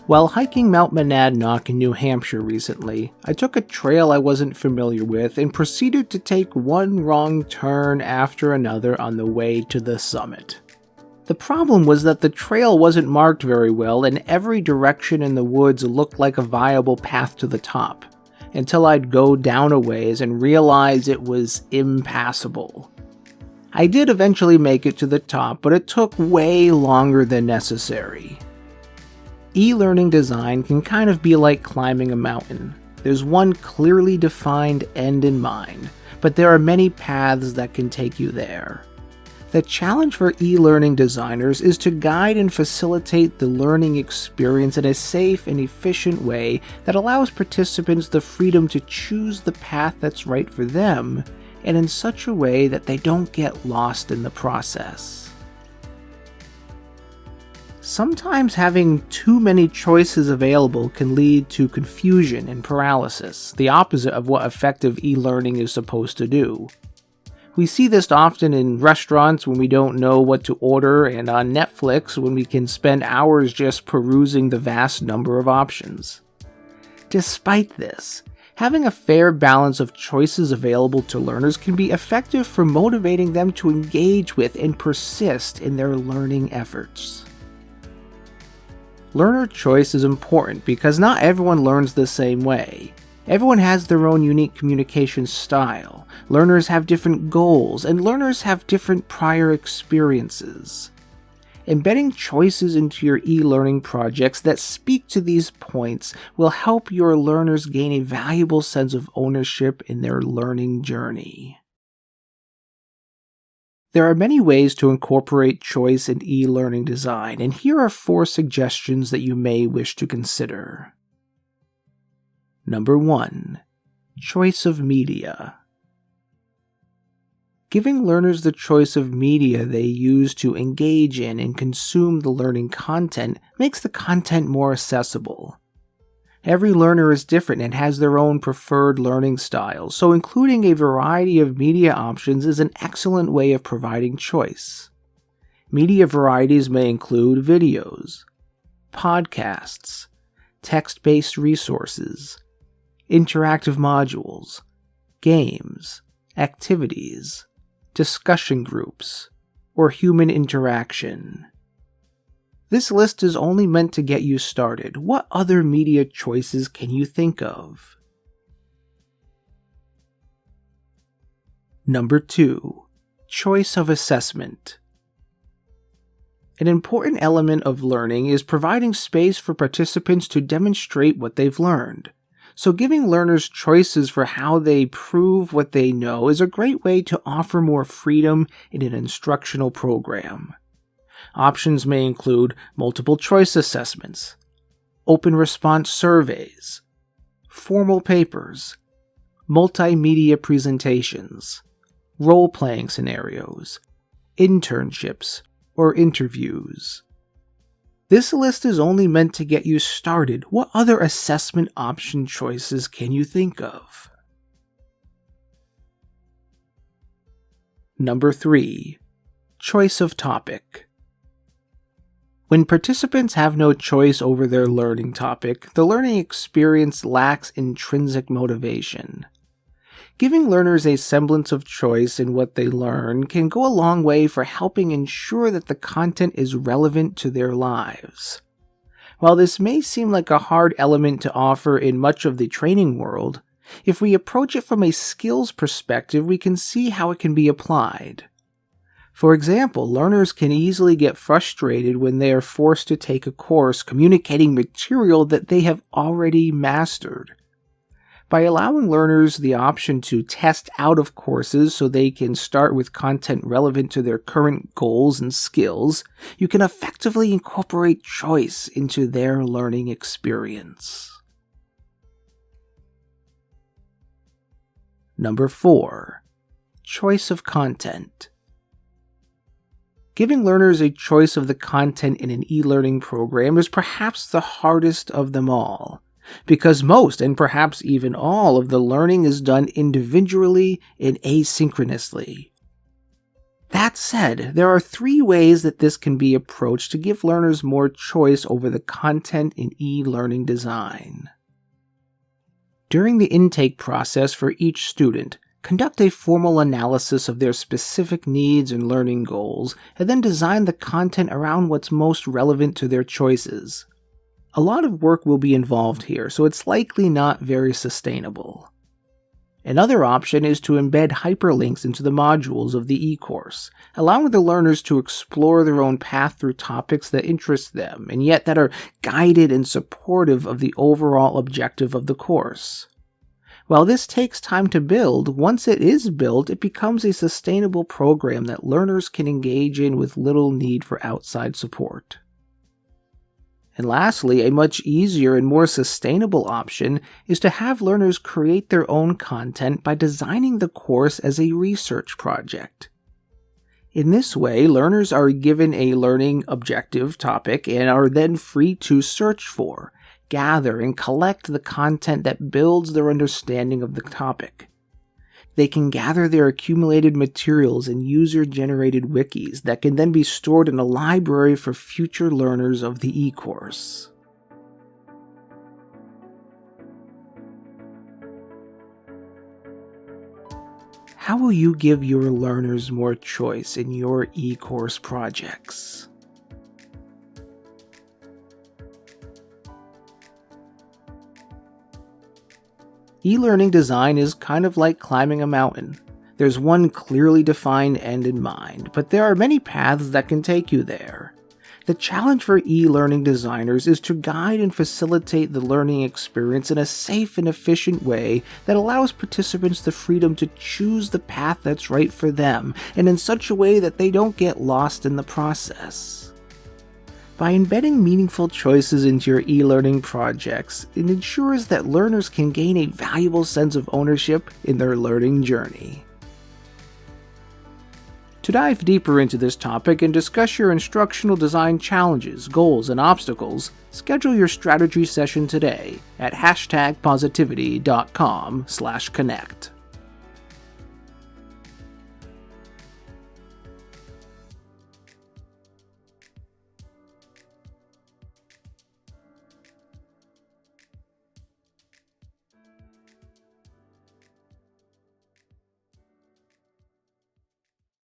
While hiking Mount Monadnock in New Hampshire recently, I took a trail I wasn't familiar with and proceeded to take one wrong turn after another on the way to the summit. The problem was that the trail wasn't marked very well and every direction in the woods looked like a viable path to the top, until I'd go down a ways and realize it was impassable. I did eventually make it to the top, but it took way longer than necessary. E-learning design can kind of be like climbing a mountain. There's one clearly defined end in mind, but there are many paths that can take you there. The challenge for e-learning designers is to guide and facilitate the learning experience in a safe and efficient way that allows participants the freedom to choose the path that's right for them, and in such a way that they don't get lost in the process. Sometimes having too many choices available can lead to confusion and paralysis, the opposite of what effective e-learning is supposed to do. We see this often in restaurants when we don't know what to order, and on Netflix when we can spend hours just perusing the vast number of options. Despite this, having a fair balance of choices available to learners can be effective for motivating them to engage with and persist in their learning efforts. Learner choice is important because not everyone learns the same way. Everyone has their own unique communication style, learners have different goals, and learners have different prior experiences. Embedding choices into your e-learning projects that speak to these points will help your learners gain a valuable sense of ownership in their learning journey. There are many ways to incorporate choice in e-learning design, and here are 4 suggestions that you may wish to consider. Number 1. Choice of media. Giving learners the choice of media they use to engage in and consume the learning content makes the content more accessible. Every learner is different and has their own preferred learning styles, so including a variety of media options is an excellent way of providing choice. Media varieties may include videos, podcasts, text-based resources, interactive modules, games, activities, discussion groups, or human interaction. This list is only meant to get you started. What other media choices can you think of? Number 2. Choice of assessment. An important element of learning is providing space for participants to demonstrate what they've learned. So giving learners choices for how they prove what they know is a great way to offer more freedom in an instructional program. Options may include multiple choice assessments, open response surveys, formal papers, multimedia presentations, role-playing scenarios, internships, or interviews. This list is only meant to get you started. What other assessment option choices can you think of? Number 3. Choice of topic. When participants have no choice over their learning topic, the learning experience lacks intrinsic motivation. Giving learners a semblance of choice in what they learn can go a long way for helping ensure that the content is relevant to their lives. While this may seem like a hard element to offer in much of the training world, if we approach it from a skills perspective, we can see how it can be applied. For example, learners can easily get frustrated when they are forced to take a course communicating material that they have already mastered. By allowing learners the option to test out of courses so they can start with content relevant to their current goals and skills, you can effectively incorporate choice into their learning experience. Number 4. Choice of content. Giving learners a choice of the content in an e-learning program is perhaps the hardest of them all, because most, and perhaps even all, of the learning is done individually and asynchronously. That said, there are 3 ways that this can be approached to give learners more choice over the content in e-learning design. During the intake process for each student, conduct a formal analysis of their specific needs and learning goals, and then design the content around what's most relevant to their choices. A lot of work will be involved here, so it's likely not very sustainable. Another option is to embed hyperlinks into the modules of the e-course, allowing the learners to explore their own path through topics that interest them, and yet that are guided and supportive of the overall objective of the course. While this takes time to build, once it is built, it becomes a sustainable program that learners can engage in with little need for outside support. And lastly, a much easier and more sustainable option is to have learners create their own content by designing the course as a research project. In this way, learners are given a learning objective topic and are then free to search for, gather, and collect the content that builds their understanding of the topic. They can gather their accumulated materials in user-generated wikis that can then be stored in a library for future learners of the e-course. How will you give your learners more choice in your e-course projects? E-learning design is kind of like climbing a mountain. There's one clearly defined end in mind, but there are many paths that can take you there. The challenge for e-learning designers is to guide and facilitate the learning experience in a safe and efficient way that allows participants the freedom to choose the path that's right for them, and in such a way that they don't get lost in the process. By embedding meaningful choices into your e-learning projects, it ensures that learners can gain a valuable sense of ownership in their learning journey. To dive deeper into this topic and discuss your instructional design challenges, goals, and obstacles, schedule your strategy session today at #positivity.com/connect.